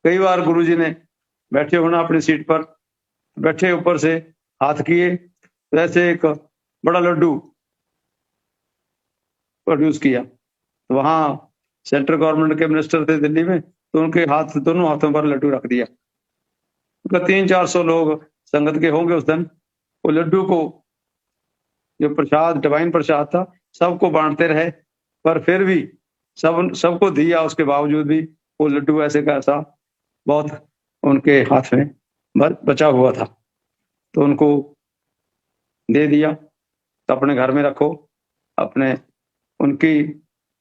कई बार गुरुजी ने बैठे होना अपनी सीट पर, बैठे ऊपर से हाथ किए, वैसे एक बड़ा लड्डू प्रोड्यूस किया। तो वहां सेंट्रल गवर्नमेंट के मिनिस्टर थे दिल्ली में, तो उनके दोनों हाथों पर लड्डू रख दिया। उनका 300-400 लोग संगत के होंगे उस दिन। वो लड्डू को, जो प्रसाद, डिवाइन प्रसाद था, सबको बांटते रहे, पर फिर भी सबको दिया, उसके बावजूद भी वो लड्डू ऐसे का ऐसा बहुत उनके हाथ में बचा हुआ था। तो उनको दे दिया, तो अपने घर में रखो। अपने उनकी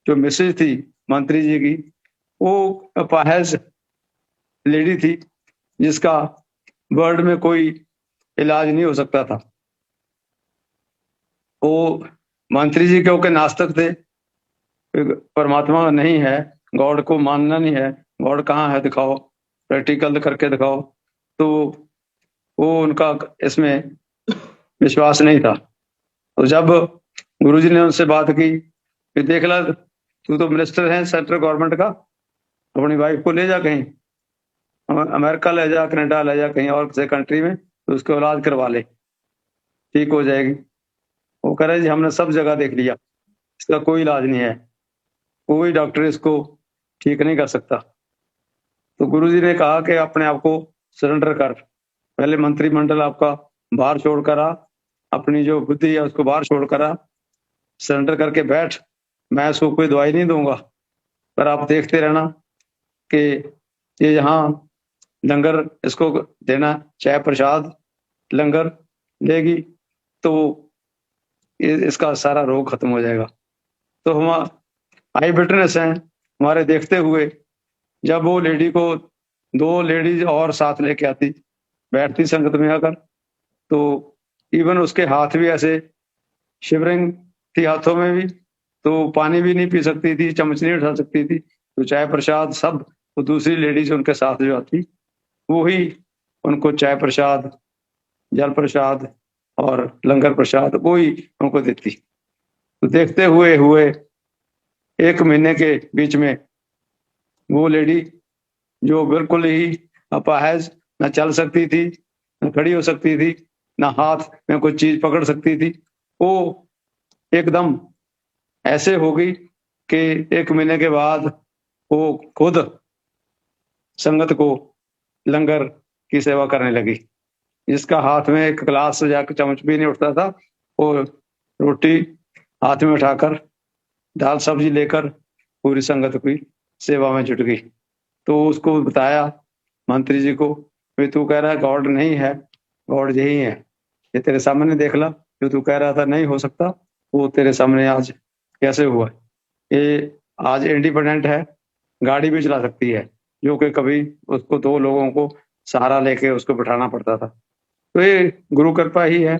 जो मिसेज थी मंत्री जी की, वो अपाहिज लेडी थी, जिसका वर्ल्ड में कोई इलाज नहीं हो सकता था। वो मंत्री जी क्योंकि नास्तिक थे, परमात्मा नहीं है, गॉड को मानना नहीं है, गॉड कहाँ है दिखाओ, प्रैक्टिकल करके दिखाओ, तो वो उनका इसमें विश्वास नहीं था। तो जब गुरुजी ने उनसे बात की कि देख ला, तू तो मिनिस्टर है सेंट्रल गवर्नमेंट का, अपनी वाइफ को ले जा कहीं, अमेरिका ले जा, कनाडा ले जा, कहीं और किसी कंट्री में, तो उसको इलाज करवा ले, ठीक हो जाएगी। वो कह रहे जी हमने सब जगह देख लिया, इसका कोई इलाज नहीं है, कोई डॉक्टर इसको ठीक नहीं कर सकता। तो गुरुजी ने कहा कि अपने आप को सरेंडर कर, पहले मंत्रिमंडल आपका बाहर छोड़कर आ, अपनी जो बुद्धि है उसको बाहर छोड़कर आ, सरेंडर करके बैठ। मैं इसको कोई दवाई नहीं दूंगा, पर आप देखते रहना कि ये यहाँ लंगर इसको देना, चाय प्रसाद लंगर लेगी तो इसका सारा रोग खत्म हो जाएगा। तो हम आई विटनेस हैं हमारे देखते हुए, जब वो लेडी को 2 लेडीज और साथ लेके आती, बैठती संगत में आकर, तो इवन उसके हाथ भी ऐसे शिवरिंग थी हाथों में भी, तो पानी भी नहीं पी सकती थी, चम्मच नहीं उठा सकती थी, तो चाय प्रसाद सब वो दूसरी लेडीज उनके साथ जो आती, वो ही उनको चाय प्रसाद, जल प्रसाद और लंगर प्रसाद वो ही उनको देती। तो देखते हुए 1 महीने के बीच में वो लेडी, जो बिल्कुल ही अपाहिज, न चल सकती थी, न खड़ी हो सकती थी, न हाथ में कोई चीज पकड़ सकती थी, वो एकदम ऐसे हो गई कि 1 महीने के बाद वो खुद संगत को लंगर की सेवा करने लगी। जिसका हाथ में एक गिलास या चम्मच भी नहीं उठता था, वो रोटी हाथ में उठाकर, दाल सब्जी लेकर पूरी संगत की सेवा में जुट गई। तो उसको बताया मंत्री जी को, भाई तू कह रहा है गॉड नहीं है, गॉड यही है, ये तेरे सामने देख ला, जो तू कह रहा था नहीं हो सकता, वो तेरे सामने आज कैसे हुआ। ये आज इंडिपेंडेंट है, गाड़ी भी चला सकती है, जो कि कभी उसको 2 लोगों को सहारा लेके उसको बिठाना पड़ता था। तो ये गुरु कृपा ही है।